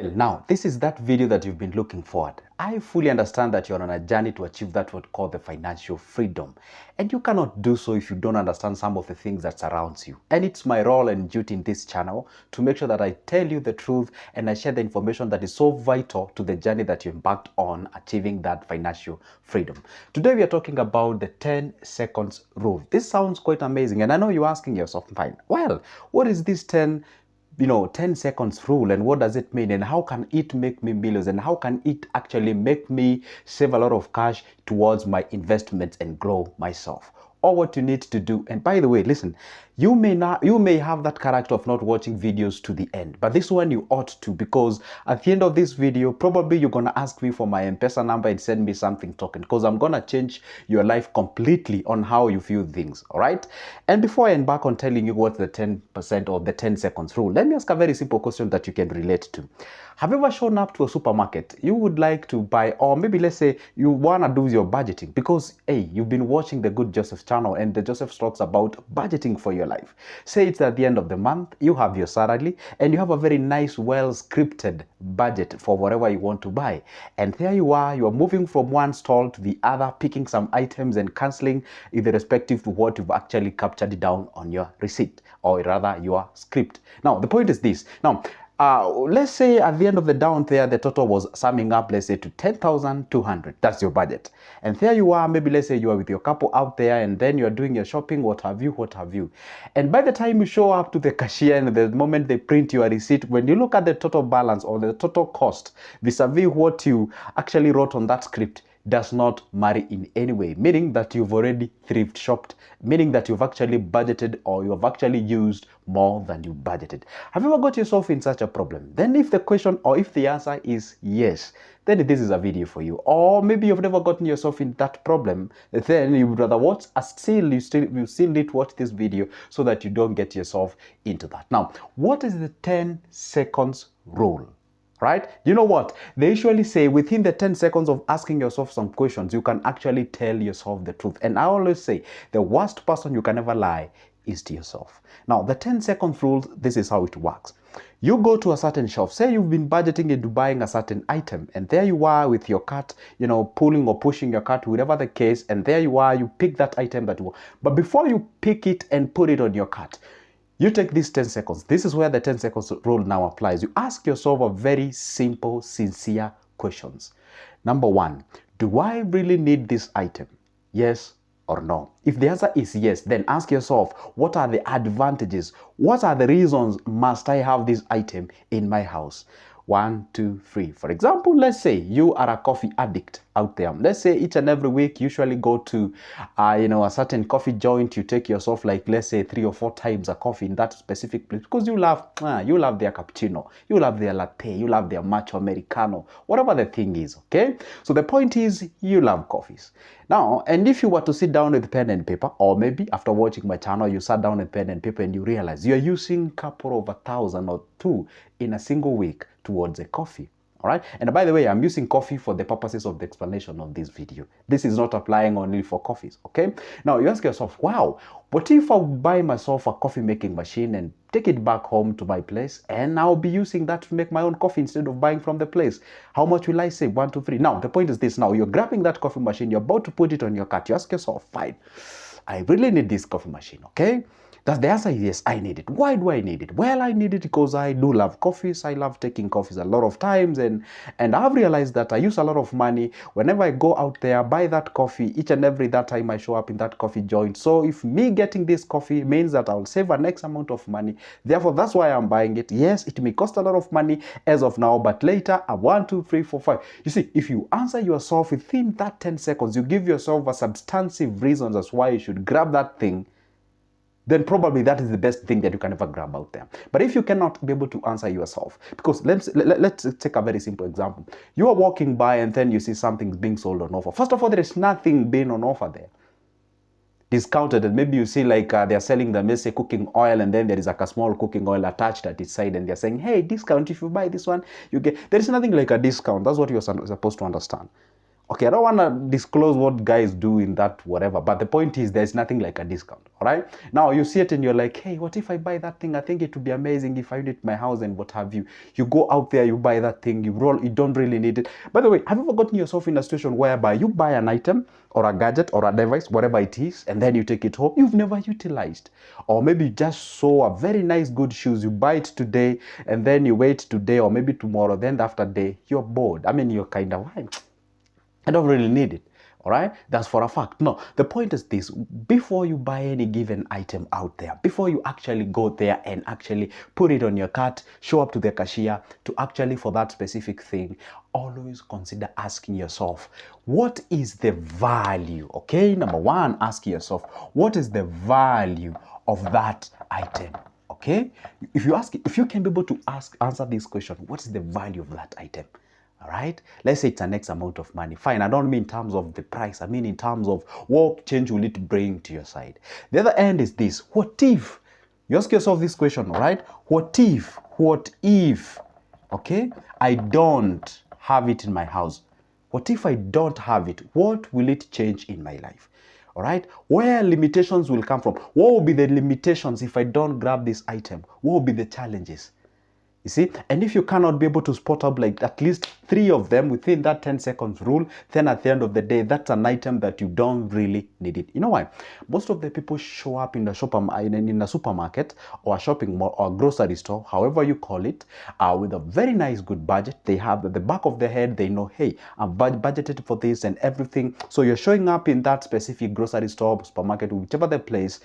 Well, now, this is that video that you've been looking forward. I fully understand that you're on a journey to achieve that what called the financial freedom. And you cannot do so if you don't understand some of the things that surrounds you. And it's my role and duty in this channel to make sure that I tell you the truth and I share the information that is so vital to the journey that you embarked on achieving that financial freedom. Today we are talking about the 10 seconds rule. This sounds quite amazing, and I know you're asking yourself, fine, well, what is this 10 seconds rule, and what does it mean, and how can it make me millions, and how can it actually make me save a lot of cash towards my investments and grow myself? Or what you need to do. And by the way, listen, you may have that character of not watching videos to the end, but this one you ought to, because at the end of this video probably you're gonna ask me for my M-Pesa number and send me something token, because I'm gonna change your life completely on how you view things. All right, and before I embark on telling you what's the 10% or the 10 seconds rule, let me ask a very simple question that you can relate to. Have you ever shown up to a supermarket? You would like to buy, or maybe let's say you want to do your budgeting because, hey, you've been watching the Good Joseph channel, and the Joseph talks about budgeting for your life. Say it's at the end of the month, you have your salary, and you have a very nice, well-scripted budget for whatever you want to buy. And there you are moving from one stall to the other, picking some items and cancelling irrespective to what you've actually captured down on your receipt, or rather your script. Now, the point is this. Now, let's say at the end of the down there, the total was summing up, let's say, to 10,200. That's your budget. And there you are, maybe let's say you are with your couple out there, and then you are doing your shopping, what have you. And by the time you show up to the cashier, and the moment they print your receipt, when you look at the total balance or the total cost vis-a-vis what you actually wrote on that script, does not marry in any way, meaning that you've already thrift shopped, meaning that you've actually budgeted, or you have actually used more than you budgeted. Have you ever got yourself in such a problem? Then if the question, or if the answer is yes, then this is a video for you. Or maybe you've never gotten yourself in that problem, then you would rather watch you still need to watch this video so that you don't get yourself into that. Now, what is the 10 seconds rule? Right? You know what? They usually say within the 10 seconds of asking yourself some questions, you can actually tell yourself the truth. And I always say the worst person you can ever lie is to yourself. Now, the 10 seconds rule, this is how it works. You go to a certain shop, say you've been budgeting into buying a certain item, and there you are with your cart, pulling or pushing your cart, whatever the case, and there you are, you pick that item that you want. But before you pick it and put it on your cart, you take these 10 seconds. This is where the 10 seconds rule now applies. You ask yourself a very simple, sincere questions. Number one, do I really need this item? Yes or no? If the answer is yes, then ask yourself, what are the advantages? What are the reasons must I have this item in my house? 1, 2, 3. For example, let's say you are a coffee addict out there. Let's say each and every week you usually go to a certain coffee joint. You take yourself, like, let's say 3 or 4 times a coffee in that specific place because you love their cappuccino, you love their latte, you love their matcha americano, whatever the thing is. Okay, so the point is you love coffees. Now, and if you were to sit down with pen and paper, or maybe after watching my channel you sat down with pen and paper and you realize you're using couple of 1,000 or 2 in a single week towards a coffee. All right, and by the way, I'm using coffee for the purposes of the explanation of this video. This is not applying only for coffees. Okay, now you ask yourself, wow, what if I buy myself a coffee making machine and take it back home to my place, and I'll be using that to make my own coffee instead of buying from the place? How much will I save? 1, 2, 3. Now the point is this. Now you're grabbing that coffee machine, you're about to put it on your cart. You ask yourself, fine, I really need this coffee machine. Okay, that's the answer. Yes, I need it. Why do I need it? Well, I need it because I do love coffees. I love taking coffees a lot of times, and I've realized that I use a lot of money whenever I go out there, buy that coffee each and every that time I show up in that coffee joint. So if me getting this coffee means that I'll save an X amount of money, therefore that's why I'm buying it. Yes, it may cost a lot of money as of now, but later, 1, 2, 3, 4, 5. You see, if you answer yourself within that 10 seconds, you give yourself a substantive reasons as why you should grab that thing, then probably that is the best thing that you can ever grab out there. But if you cannot be able to answer yourself, because let's take a very simple example. You are walking by and then you see something being sold on offer. First of all, there is nothing being on offer there, discounted, and maybe you see like they're selling the, let's say, cooking oil, and then there is like a small cooking oil attached at its side, and they're saying, hey, discount, if you buy this one, you get. There is nothing like a discount. That's what you're supposed to understand. Okay, I don't want to disclose what guys do in that whatever, but the point is there's nothing like a discount, all right? Now you see it and you're like, hey, what if I buy that thing? I think it would be amazing if I did it in my house and what have you. You go out there, you buy that thing, you don't really need it. By the way, have you ever gotten yourself in a situation whereby you buy an item or a gadget or a device, whatever it is, and then you take it home, you've never utilized? Or maybe you just saw a very nice good shoes, you buy it today, and then you wait today or maybe tomorrow, then after day, you're bored. I mean, you're kind of, I don't really need it. All right, that's for a fact. No, the point is this: before you buy any given item out there, before you actually go there and actually put it on your cart, show up to the cashier to actually for that specific thing, always consider asking yourself, what is the value? Okay, number one, ask yourself, what is the value of that item? Okay, if you can be able to answer this question, what is the value of that item? All right, let's say it's an X amount of money. Fine, I don't mean in terms of the price, I mean in terms of what change will it bring to your side. The other end is this: what if? You ask yourself this question, all right? What if, okay, I don't have it in my house? What if I don't have it? What will it change in my life? All right, where limitations will come from? What will be the limitations if I don't grab this item? What will be the challenges? You see, and if you cannot be able to spot up like at least 3 of them within that 10 seconds rule, then at the end of the day, that's an item that you don't really need it. You know why? Most of the people show up in a supermarket or a shopping mall or a grocery store, however you call it, with a very nice good budget. They have at the back of their head, they know, hey, I've budgeted for this and everything. So you're showing up in that specific grocery store, supermarket, whichever the place,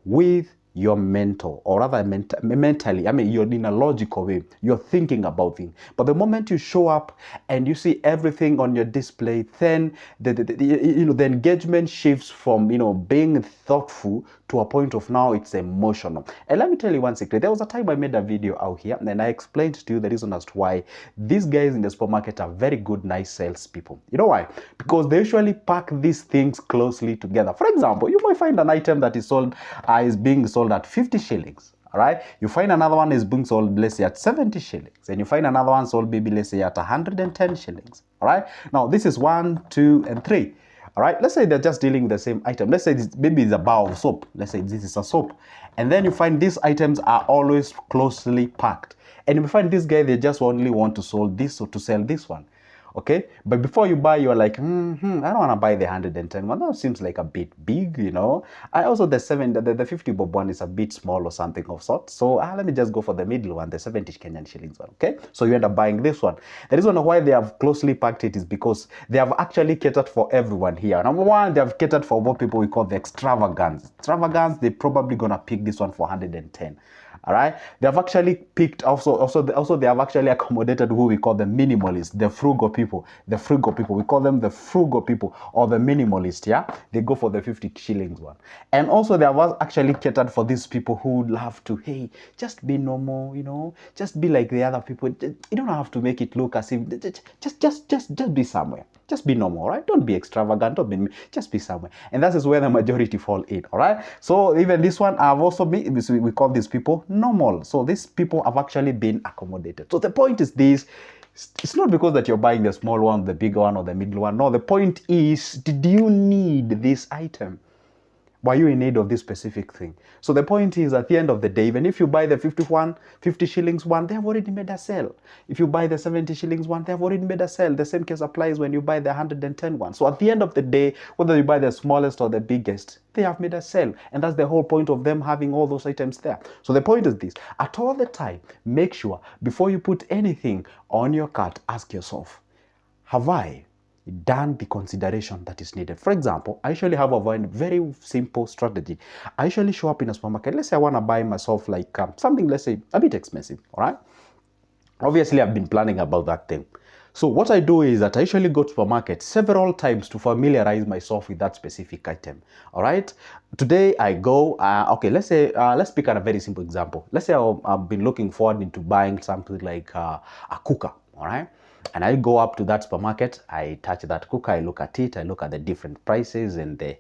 with your mental, or rather mentally, I mean, you're in a logical way, you're thinking about things. But the moment you show up and you see everything on your display, then the engagement shifts from being thoughtful to a point of now it's emotional. And let me tell you one secret. There was a time I made a video out here and I explained to you the reason as to why these guys in the supermarket are very good, nice salespeople. You know why? Because they usually pack these things closely together. For example, you might find an item that is being sold at 50 shillings. All right, you find another one is being sold, let's say, at 70 shillings, and you find another one sold maybe, let's say, at 110 shillings. All right, now this is 1, 2, and 3. All right, let's say they're just dealing with the same item. Let's say maybe it's a bar of soap. Let's say this is a soap, and then you find these items are always closely packed, and you find this guy, they just only want to sell this or to sell this one. Okay, but before you buy, you're like, I don't want to buy the 110 one. That seems like a bit big, I also the 50 bob one is a bit small or something of sort. So let me just go for the middle one, the 70 Kenyan shillings one. Okay, so you end up buying this one. The reason why they have closely packed it is because they have actually catered for everyone here. Number one, they have catered for what people we call the extravagance. They're probably gonna pick this one for 110. All right, they have actually picked also they have actually accommodated who we call the minimalists, the frugal people. We call them the frugal people or the minimalist. Yeah, they go for the 50 shillings one. And also they have actually catered for these people who love to, hey, just be normal, just be like the other people. You don't have to make it look as if just be somewhere. Just be normal, right? Don't be extravagant. Just be somewhere. And that is where the majority fall in, all right? So even this one, I've also we call these people normal. So these people have actually been accommodated. So the point is this: it's not because that you're buying the small one, the big one, or the middle one. No, the point is, did you need this item? Were you in need of this specific thing? So the point is, at the end of the day, even if you buy the 50 shillings one, they have already made a sale. If you buy the 70 shillings one, they have already made a sale. The same case applies when you buy the 110 one. So at the end of the day, whether you buy the smallest or the biggest, they have made a sale. And that's the whole point of them having all those items there. So the point is this: at all the time, make sure before you put anything on your cart, ask yourself, have I done the consideration that is needed? For example, I usually have a very simple strategy. I usually show up in a supermarket. Let's say I want to buy myself like something, let's say, a bit expensive, all right? Obviously, I've been planning about that thing. So what I do is that I usually go to supermarket several times to familiarize myself with that specific item. All right. Today I go. Okay. Let's say let's pick a very simple example. Let's say I've been looking forward into buying something like a cooker. All right. And I go up to that supermarket, I touch that cooker, I look at it, I look at the different prices and the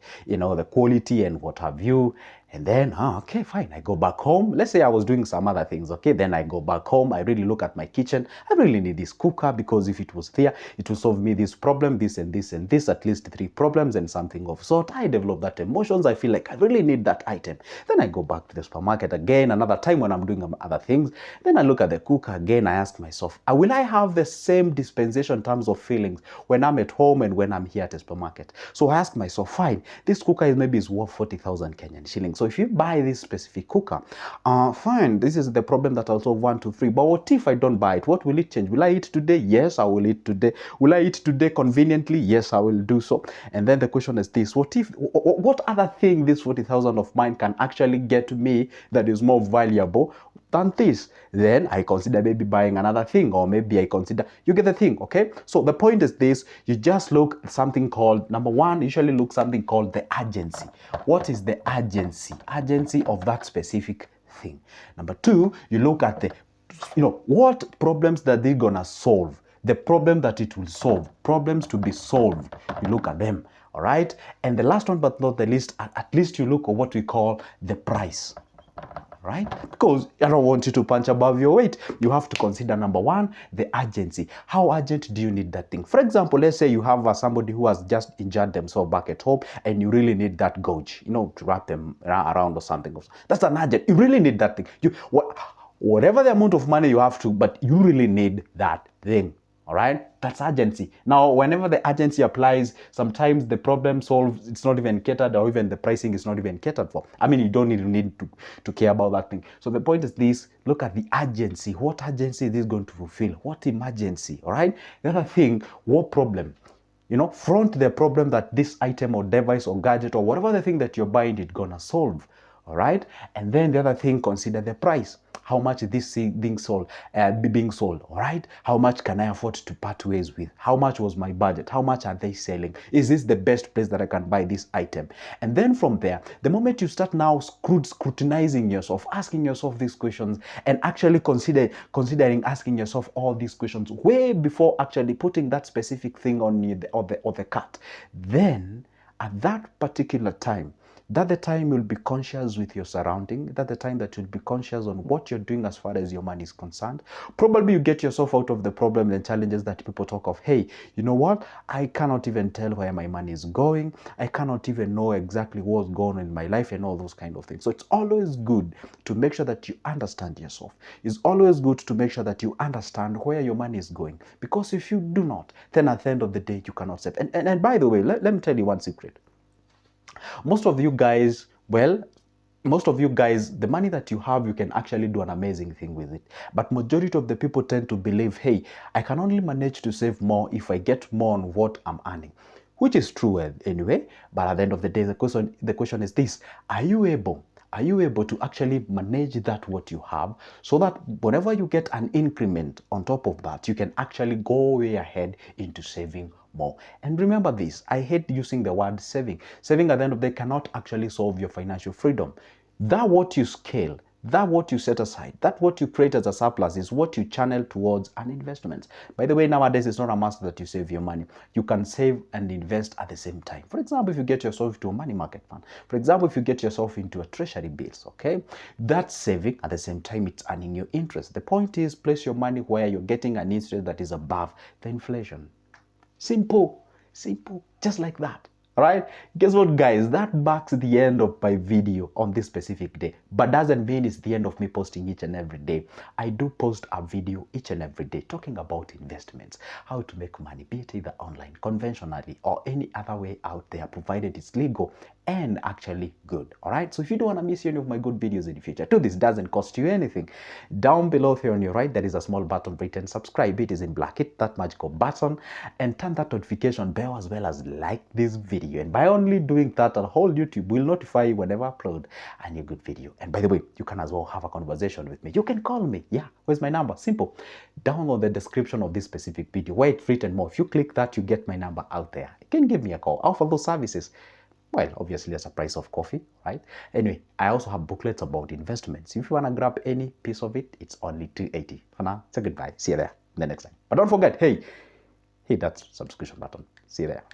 quality and what have you. And then, okay, fine. I go back home. Let's say I was doing some other things, okay? Then I go back home. I really look at my kitchen. I really need this cooker because if it was there, it will solve me this problem, this and this and this, at least 3 problems and something of sort. I develop that emotions. I feel like I really need that item. Then I go back to the supermarket again, another time when I'm doing other things. Then I look at the cooker again. I ask myself, will I have the same dispensation in terms of feelings when I'm at home and when I'm here at the supermarket? So I ask myself, fine, this cooker is worth 40,000 Kenyan shillings. So if you buy this specific cooker, fine, this is the problem that I'll solve 1, 2, 3. But what if I don't buy it? What will it change? Will I eat today? Yes, I will eat today. Will I eat today conveniently? Yes, I will do so. And then the question is this: what other thing this 40,000 of mine can actually get to me that is more valuable than this? Then I consider maybe buying another thing, or maybe I consider, you get the thing, okay? So the point is this: you just look at something called, number one, usually look something called the urgency. What is the urgency of that specific thing? Number two, you look at the, what problems that they're gonna solve, the problem that it will solve, problems to be solved. You look at them, all right? And the last one but not the least, at least you look at what we call the price. Right? Because I don't want you to punch above your weight. You have to consider, number one, the urgency. How urgent do you need that thing? For example, let's say you have somebody who has just injured themselves back at home and you really need that gauge, to wrap them around or something. That's an urgent. You really need that thing. Whatever the amount of money you have to, but you really need that thing. All right, that's urgency. Now, whenever the urgency applies, sometimes the problem solved, it's not even catered, or even the pricing is not even catered for. I mean, you don't even need to care about that thing. So the point is this: look at the urgency. What urgency is this going to fulfill? What emergency? All right. The other thing, what problem? Front the problem that this item or device or gadget or whatever the thing that you're buying is gonna solve. All right. And then the other thing, consider the price. How much is this thing being sold? All right. How much can I afford to part ways with? How much was my budget? How much are they selling? Is this the best place that I can buy this item? And then from there, the moment you start now scrutinizing yourself, asking yourself these questions, and actually considering asking yourself all these questions way before actually putting that specific thing on the cart, then at that particular time, that the time you'll be conscious with your surrounding, that the time that you'll be conscious on what you're doing as far as your money is concerned. Probably you get yourself out of the problem and challenges that people talk of. Hey, you know what? I cannot even tell where my money is going. I cannot even know exactly what's going on in my life and all those kind of things. So it's always good to make sure that you understand yourself. It's always good to make sure that you understand where your money is going. Because if you do not, then at the end of the day, you cannot save. And by the way, let me tell you one secret. Most of you guys, the money that you have, you can actually do an amazing thing with it. But majority of the people tend to believe, hey, I can only manage to save more if I get more on what I'm earning. Which is true anyway, but at the end of the day, the question is this: are you able to actually manage that what you have, so that whenever you get an increment on top of that, you can actually go way ahead into saving more? And remember this: I hate using the word saving. Saving at the end of the day cannot actually solve your financial freedom. That what you scale, that what you set aside, that what you create as a surplus is what you channel towards an investment. By the way, nowadays it's not a must that you save your money. You can save and invest at the same time. For example, if you get yourself into a money market fund, for example, if you get yourself into a treasury bills, okay, that's saving at the same time it's earning your interest. The point is, place your money where you're getting an interest that is above the inflation. Simple, just like that. All right, guess what, guys? That marks the end of my video on this specific day, but doesn't mean it's the end of me posting each and every day. I do post a video each and every day talking about investments, how to make money, be it either online, conventionally, or any other way out there, provided it's legal and actually good. All right, so if you don't want to miss any of my good videos in the future, this doesn't cost you anything. Down below here on your right, there is a small button written subscribe. It is in black. Hit that magical button and turn that notification bell, as well as like this video. And by only doing that, the whole YouTube will notify you whenever I upload a new good video. And by the way, you can as well have a conversation with me. You can call me. Yeah, where's my number? Simple. Down on the description of this specific video, where it's written more. If you click that, you get my number out there. You can give me a call. I offer those services. Well, obviously as a price of coffee, right? Anyway, I also have booklets about investments. If you want to grab any piece of it, it's only $280. For now, say goodbye. See you there the next time. But don't forget, hey, hit that subscription button. See you there.